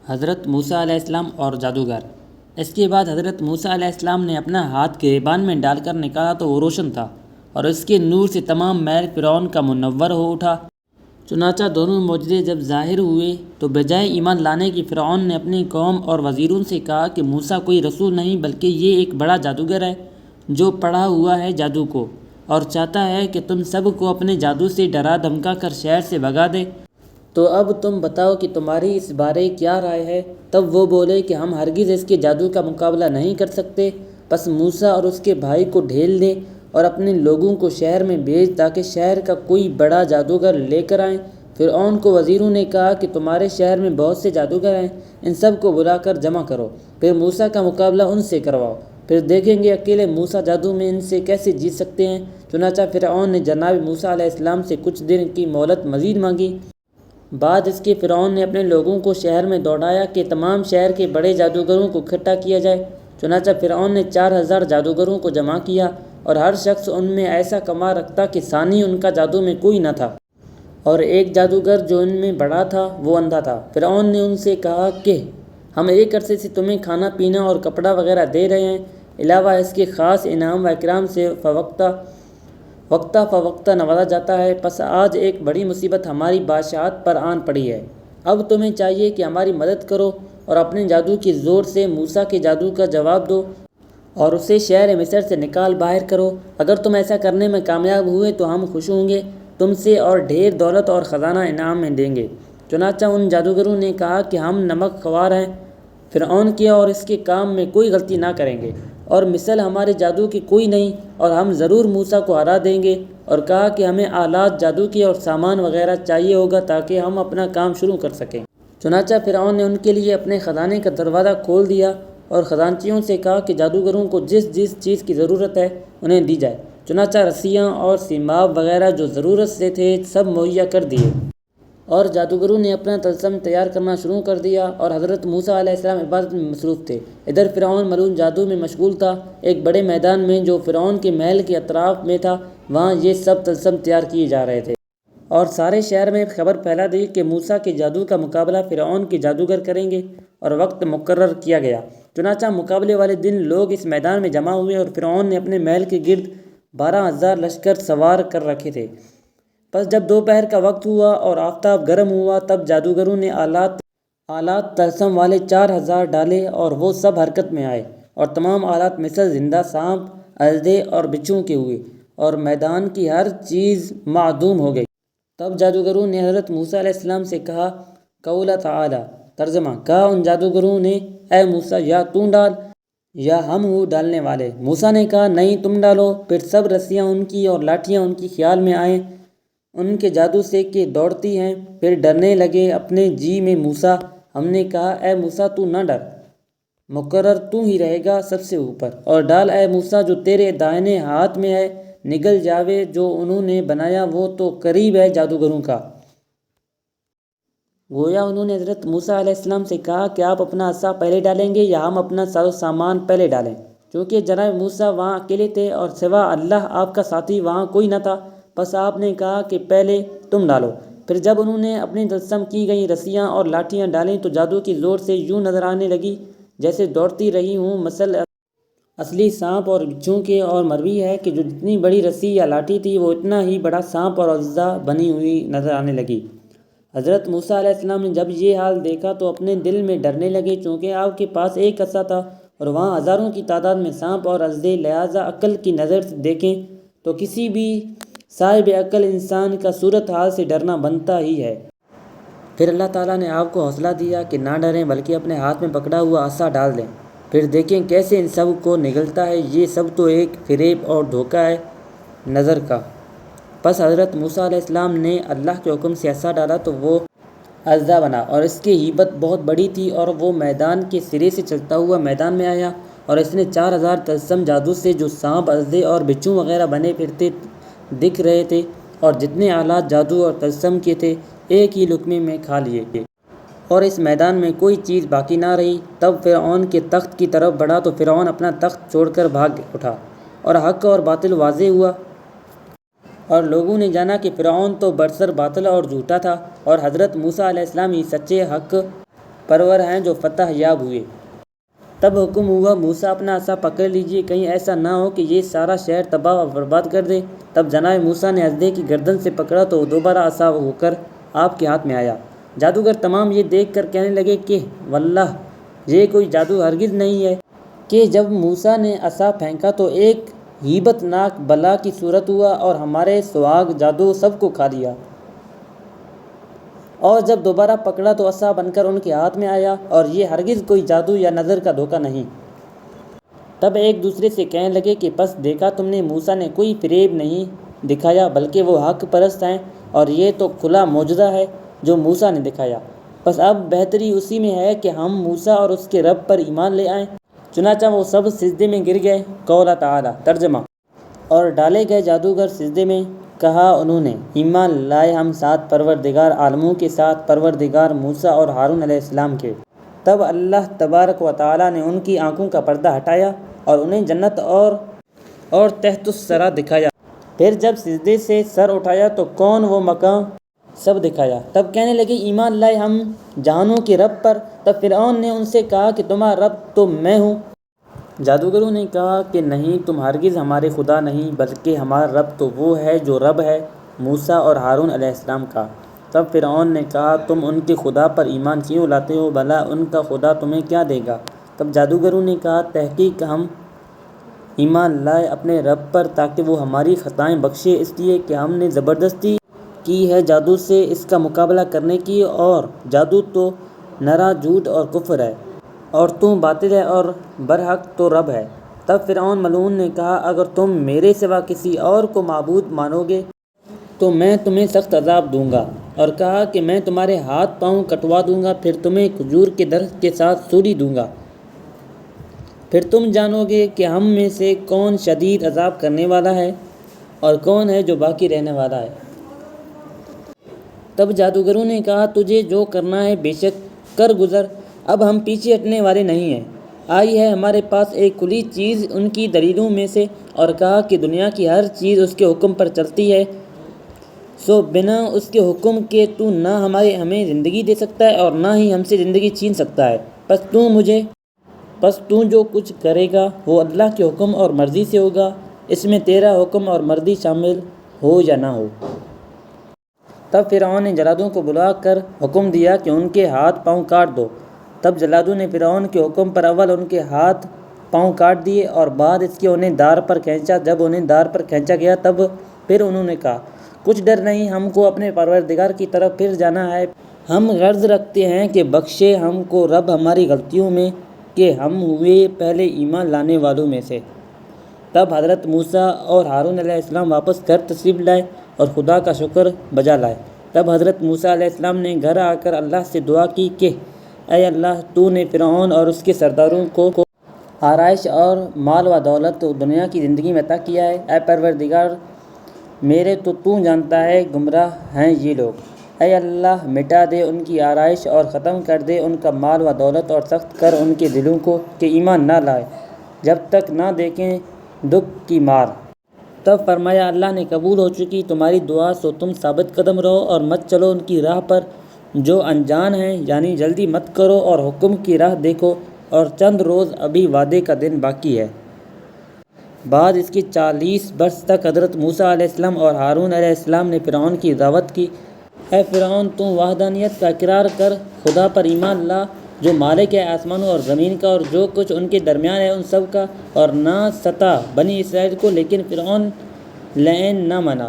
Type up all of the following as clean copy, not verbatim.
حضرت موسیٰ علیہ السلام اور جادوگر۔ اس کے بعد حضرت موسیٰ علیہ السلام نے اپنا ہاتھ گریبان میں ڈال کر نکالا تو وہ روشن تھا، اور اس کے نور سے تمام محل فرعون کا منور ہو اٹھا۔ چنانچہ دونوں معجزے جب ظاہر ہوئے تو بجائے ایمان لانے کی فرعون نے اپنی قوم اور وزیروں سے کہا کہ موسیٰ کوئی رسول نہیں بلکہ یہ ایک بڑا جادوگر ہے جو پڑھا ہوا ہے جادو کو، اور چاہتا ہے کہ تم سب کو اپنے جادو سے ڈرا دھمکا کر شہر سے بھگا دے۔ تو اب تم بتاؤ کہ تمہاری اس بارے کیا رائے ہے؟ تب وہ بولے کہ ہم ہرگز اس کے جادو کا مقابلہ نہیں کر سکتے۔ پس موسیٰ اور اس کے بھائی کو ڈھیل دے اور اپنے لوگوں کو شہر میں بھیج تاکہ شہر کا کوئی بڑا جادوگر لے کر آئیں۔ فرعون کو وزیروں نے کہا کہ تمہارے شہر میں بہت سے جادوگر ہیں، ان سب کو بلا کر جمع کرو، پھر موسیٰ کا مقابلہ ان سے کرواؤ، پھر دیکھیں گے اکیلے موسیٰ جادو میں ان سے کیسے جیت سکتے ہیں۔ چنانچہ فرعون نے جناب موسیٰ علیہ السلام سے کچھ دن کی مہلت مزید مانگی۔ بعد اس کے فرعون نے اپنے لوگوں کو شہر میں دوڑایا کہ تمام شہر کے بڑے جادوگروں کو اکٹھا کیا جائے۔ چنانچہ فرعون نے 4000 جادوگروں کو جمع کیا، اور ہر شخص ان میں ایسا کمال رکھتا کہ ثانی ان کا جادو میں کوئی نہ تھا، اور ایک جادوگر جو ان میں بڑا تھا وہ اندھا تھا۔ فرعون نے ان سے کہا کہ ہم ایک عرصے سے تمہیں کھانا پینا اور کپڑا وغیرہ دے رہے ہیں، علاوہ اس کے خاص انعام و اکرام سے وقتہ فوقتہ نوازا جاتا ہے۔ پس آج ایک بڑی مصیبت ہماری بادشاہت پر آن پڑی ہے۔ اب تمہیں چاہیے کہ ہماری مدد کرو اور اپنے جادو کے زور سے موسیٰ کے جادو کا جواب دو اور اسے شہر مصر سے نکال باہر کرو۔ اگر تم ایسا کرنے میں کامیاب ہوئے تو ہم خوش ہوں گے تم سے اور ڈھیر دولت اور خزانہ انعام میں دیں گے۔ چنانچہ ان جادوگروں نے کہا کہ ہم نمک خوار ہیں فرعون کے اور اس کے کام میں کوئی غلطی نہ کریں گے، اور مثل ہمارے جادو کی کوئی نہیں، اور ہم ضرور موسیٰ کو ہرا دیں گے۔ اور کہا کہ ہمیں آلات جادو کے اور سامان وغیرہ چاہیے ہوگا تاکہ ہم اپنا کام شروع کر سکیں۔ چنانچہ فرعون نے ان کے لیے اپنے خزانے کا دروازہ کھول دیا اور خزانچیوں سے کہا کہ جادوگروں کو جس جس چیز کی ضرورت ہے انہیں دی جائے۔ چنانچہ رسیاں اور سیماب وغیرہ جو ضرورت سے تھے سب مہیا کر دیے، اور جادوگروں نے اپنا طلسم تیار کرنا شروع کر دیا، اور حضرت موسیٰ علیہ السلام عبادت میں مصروف تھے۔ ادھر فرعون ملعون جادو میں مشغول تھا۔ ایک بڑے میدان میں جو فرعون کے محل کے اطراف میں تھا وہاں یہ سب طلسم تیار کیے جا رہے تھے، اور سارے شہر میں خبر پھیلا دی کہ موسیٰ کے جادو کا مقابلہ فرعون کے جادوگر کریں گے، اور وقت مقرر کیا گیا۔ چنانچہ مقابلے والے دن لوگ اس میدان میں جمع ہوئے، اور فرعون نے اپنے محل کے گرد 12,000 لشکر سوار کر رکھے تھے۔ پس جب دوپہر کا وقت ہوا اور آفتاب گرم ہوا تب جادوگروں نے آلات طلسم والے 4,000 ڈالے، اور وہ سب حرکت میں آئے، اور تمام آلات مثل زندہ سانپ، اژدھے اور بچھو کے ہوئے، اور میدان کی ہر چیز معدوم ہو گئی۔ تب جادوگروں نے حضرت موسیٰ علیہ السلام سے کہا، قول تعالی، ترجمہ، کہا ان جادوگروں نے، اے موسیٰ یا تو ڈال یا ہم ہو ڈالنے والے۔ موسیٰ نے کہا نہیں تم ڈالو۔ پھر سب رسیاں ان کی اور لاٹھیاں ان کی خیال میں آئیں ان کے جادو سے کہ دوڑتی ہیں، پھر ڈرنے لگے اپنے جی میں۔ موسیٰ ہم نے کہا اے موسیٰ تو نہ ڈر، مقرر تو ہی رہے گا سب سے اوپر، اور ڈال اے موسیٰ جو تیرے دائیں ہاتھ میں ہے، نگل جاوے جو انہوں نے بنایا وہ تو قریب ہے جادوگروں کا۔ گویا انہوں نے حضرت موسیٰ علیہ السلام سے کہا کہ آپ اپنا عصا پہلے ڈالیں گے یا ہم اپنا ساز و سامان پہلے ڈالیں؟ چونکہ جناب موسیٰ وہاں اکیلے تھے اور سوا اللہ آپ کا ساتھی وہاں کوئی نہ تھا۔ پس آپ نے کہا کہ پہلے تم ڈالو۔ پھر جب انہوں نے اپنی طلسم کی گئی رسیاں اور لاٹھیاں ڈالیں تو جادو کی زور سے یوں نظر آنے لگی جیسے دوڑتی رہی ہوں، مثل اصلی سانپ اور بچھو کے، اور مروی ہے کہ جو جتنی بڑی رسی یا لاٹھی تھی وہ اتنا ہی بڑا سانپ اور اژدھا بنی ہوئی نظر آنے لگی۔ حضرت موسیٰ علیہ السلام نے جب یہ حال دیکھا تو اپنے دل میں ڈرنے لگے، چونکہ آپ کے پاس ایک عصا تھا اور وہاں ہزاروں کی تعداد میں سانپ اور اژدھے، لہٰذا عقل کی نظر سے دیکھیں تو کسی بھی صاحب عقل انسان کا صورت حال سے ڈرنا بنتا ہی ہے۔ پھر اللہ تعالیٰ نے آپ کو حوصلہ دیا کہ نہ ڈریں بلکہ اپنے ہاتھ میں پکڑا ہوا عصا ڈال دیں، پھر دیکھیں کیسے ان سب کو نگلتا ہے۔ یہ سب تو ایک فریب اور دھوکہ ہے نظر کا۔ پس حضرت موسیٰ علیہ السلام نے اللہ کے حکم سے عصا ڈالا تو وہ اژدھا بنا، اور اس کی ہیبت بہت بڑی تھی، اور وہ میدان کے سرے سے چلتا ہوا میدان میں آیا، اور اس نے 4,000 طلسم جادو سے جو سانپ، اژدھے اور بچھو وغیرہ بنے پھرتے دکھ رہے تھے اور جتنے آلات جادو اور طلسم کے تھے ایک ہی لقمے میں کھا لیے، اور اس میدان میں کوئی چیز باقی نہ رہی۔ تب فرعون کے تخت کی طرف بڑھا تو فرعون اپنا تخت چھوڑ کر بھاگ اٹھا، اور حق اور باطل واضح ہوا، اور لوگوں نے جانا کہ فرعون تو برسر باطل اور جھوٹا تھا، اور حضرت موسیٰ علیہ السلام ہی سچے حق پرور ہیں جو فتح یاب ہوئے۔ تب حکم ہوا موسیٰ اپنا عصا پکڑ لیجیے، کہیں ایسا نہ ہو کہ یہ سارا شہر تباہ و برباد کر دے۔ تب جناب موسیٰ نے اژدھے کی گردن سے پکڑا تو وہ دوبارہ عصا ہو کر آپ کے ہاتھ میں آیا۔ جادوگر تمام یہ دیکھ کر کہنے لگے کہ واللہ یہ کوئی جادو ہرگز نہیں ہے کہ جب موسیٰ نے عصا پھینکا تو ایک ہیبت ناک بلا کی صورت ہوا اور ہمارے سہاگ جادو سب کو کھا لیا، اور جب دوبارہ پکڑا تو عصا بن کر ان کے ہاتھ میں آیا، اور یہ ہرگز کوئی جادو یا نظر کا دھوکہ نہیں۔ تب ایک دوسرے سے کہنے لگے کہ پس دیکھا تم نے موسیٰ نے کوئی فریب نہیں دکھایا بلکہ وہ حق پرست ہیں، اور یہ تو کھلا معجزہ ہے جو موسیٰ نے دکھایا۔ بس اب بہتری اسی میں ہے کہ ہم موسیٰ اور اس کے رب پر ایمان لے آئیں۔ چنانچہ وہ سب سجدے میں گر گئے۔ قول تعالیٰ ترجمہ: اور ڈالے گئے جادوگر سجدے میں، کہا انہوں نے ایمان لائے ہم سات پروردگار عالموں کے ساتھ، پروردگار موسیٰ اور ہارون علیہ السلام کے۔ تب اللہ تبارک و تعالیٰ نے ان کی آنکھوں کا پردہ ہٹایا اور انہیں جنت اور تحت الثری دکھایا۔ پھر جب سجدے سے سر اٹھایا تو کون وہ مقام سب دکھایا۔ تب کہنے لگے ایمان لائے ہم جہانوں کے رب پر۔ تب فرعون نے ان سے کہا کہ تمہارا رب تو میں ہوں۔ جادوگروں نے کہا کہ نہیں، تم ہرگز ہمارے خدا نہیں، بلکہ ہمارا رب تو وہ ہے جو رب ہے موسیٰ اور ہارون علیہ السلام کا۔ تب فرعون نے کہا تم ان کے خدا پر ایمان کیوں لاتے ہو؟ بھلا ان کا خدا تمہیں کیا دے گا؟ تب جادوگروں نے کہا تحقیق ہم ایمان لائے اپنے رب پر تاکہ وہ ہماری خطائیں بخشے، اس لیے کہ ہم نے زبردستی کی ہے جادو سے اس کا مقابلہ کرنے کی، اور جادو تو نرا جھوٹ اور کفر ہے، اور تو باطل ہے اور برحق تو رب ہے۔ تب فرعون ملعون نے کہا اگر تم میرے سوا کسی اور کو معبود مانو گے تو میں تمہیں سخت عذاب دوں گا، اور کہا کہ میں تمہارے ہاتھ پاؤں کٹوا دوں گا، پھر تمہیں کھجور کے درخت کے ساتھ سولی دوں گا، پھر تم جانو گے کہ ہم میں سے کون شدید عذاب کرنے والا ہے اور کون ہے جو باقی رہنے والا ہے۔ تب جادوگروں نے کہا تجھے جو کرنا ہے بے شک کر گزر، اب ہم پیچھے ہٹنے والے نہیں ہیں۔ آئی ہے ہمارے پاس ایک کھلی چیز ان کی دلیلوں میں سے، اور کہا کہ دنیا کی ہر چیز اس کے حکم پر چلتی ہے، سو بنا اس کے حکم کے تو نہ ہمیں زندگی دے سکتا ہے اور نہ ہی ہم سے زندگی چھین سکتا ہے۔ پس تو جو کچھ کرے گا وہ اللہ کے حکم اور مرضی سے ہوگا، اس میں تیرا حکم اور مرضی شامل ہو یا نہ ہو۔ تب فرعون نے جلادوں کو بلا کر حکم دیا کہ ان کے ہاتھ پاؤں کاٹ دو۔ تب جلادوں نے فرعون کے حکم پر اول ان کے ہاتھ پاؤں کاٹ دیے اور بعد اس کے انہیں دار پر کھینچا۔ جب انہیں دار پر کھینچا گیا تب پھر انہوں نے کہا کچھ ڈر نہیں، ہم کو اپنے پروردگار کی طرف پھر جانا ہے، ہم غرض رکھتے ہیں کہ بخشے ہم کو رب ہماری غلطیوں میں کہ ہم ہوئے پہلے ایمان لانے والوں میں سے۔ تب حضرت موسیٰ اور ہارون علیہ السلام واپس گھر تشریف لائے اور خدا کا شکر بجا لائے۔ تب حضرت موسیٰ علیہ السلام نے گھر آ کر اللہ سے دعا کی کہ اے اللہ، تو نے فرعون اور اس کے سرداروں کو آرائش اور مال و دولت دنیا کی زندگی میں عطا کیا ہے۔ اے پروردگار میرے، تو جانتا ہے گمراہ ہیں یہ لوگ۔ اے اللہ، مٹا دے ان کی آرائش اور ختم کر دے ان کا مال و دولت، اور سخت کر ان کے دلوں کو کہ ایمان نہ لائے جب تک نہ دیکھیں دکھ کی مار۔ تب فرمایا اللہ نے قبول ہو چکی تمہاری دعا، سو تم ثابت قدم رہو اور مت چلو ان کی راہ پر جو انجان ہیں، یعنی جلدی مت کرو اور حکم کی راہ دیکھو، اور چند روز ابھی وعدے کا دن باقی ہے۔ بعد اس کے 40 برس تک حضرت موسیٰ علیہ السلام اور ہارون علیہ السلام نے فرعون کی دعوت کی اے فرعون، تو وحدانیت کا اقرار کر، خدا پر ایمان لا جو مالک ہے آسمانوں اور زمین کا اور جو کچھ ان کے درمیان ہے ان سب کا، اور نہ ستا بنی اسرائیل کو، لیکن فرعون لعین نہ مانا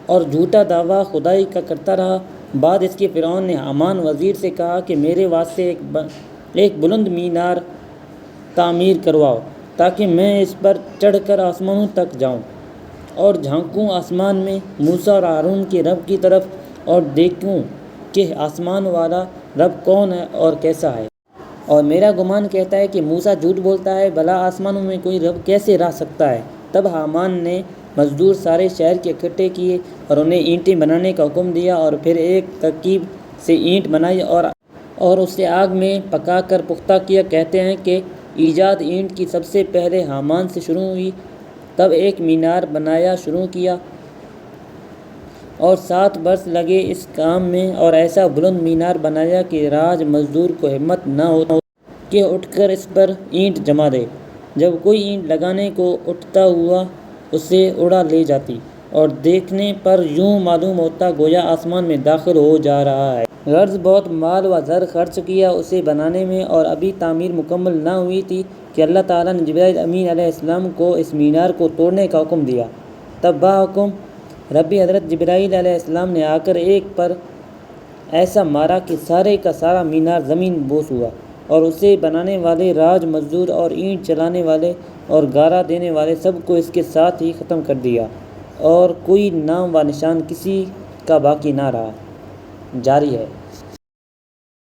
اور جھوٹا دعویٰ خدائی کا کرتا رہا۔ بعد اس کے فرعون نے حامان وزیر سے کہا کہ میرے واسطے ایک بلند مینار تعمیر کرواؤ تاکہ میں اس پر چڑھ کر آسمانوں تک جاؤں اور جھانکوں آسمان میں موسیٰ اور ہارون کے رب کی طرف اور دیکھوں کہ آسمان والا رب کون ہے اور کیسا ہے، اور میرا گمان کہتا ہے کہ موسیٰ جھوٹ بولتا ہے، بھلا آسمانوں میں کوئی رب کیسے رہ سکتا ہے۔ تب حامان نے مزدور سارے شہر کے اکٹھے کیے اور انہیں اینٹیں بنانے کا حکم دیا، اور پھر ایک ترکیب سے اینٹ بنائی اور اسے آگ میں پکا کر پختہ کیا۔ کہتے ہیں کہ ایجاد اینٹ کی سب سے پہلے حامان سے شروع ہوئی۔ تب ایک مینار بنایا شروع کیا اور 7 برس لگے اس کام میں، اور ایسا بلند مینار بنایا کہ راج مزدور کو ہمت نہ ہو کہ اٹھ کر اس پر اینٹ جما دے۔ جب کوئی اینٹ لگانے کو اٹھتا ہوا اسے اڑا لے جاتی، اور دیکھنے پر یوں معلوم ہوتا گویا آسمان میں داخل ہو جا رہا ہے۔ غرض بہت مال و زر خرچ کیا اسے بنانے میں، اور ابھی تعمیر مکمل نہ ہوئی تھی کہ اللہ تعالیٰ نے جبرائیل امین علیہ السلام کو اس مینار کو توڑنے کا حکم دیا۔ تب بحکم ربی حضرت جبرائیل علیہ السلام نے آ کر ایک پر ایسا مارا کہ سارے کا سارا مینار زمین بوس ہوا، اور اسے بنانے والے، راج مزدور اور اینٹ چلانے والے اور گارا دینے والے سب کو اس کے ساتھ ہی ختم کر دیا، اور کوئی نام و نشان کسی کا باقی نہ رہا۔ جاری ہے۔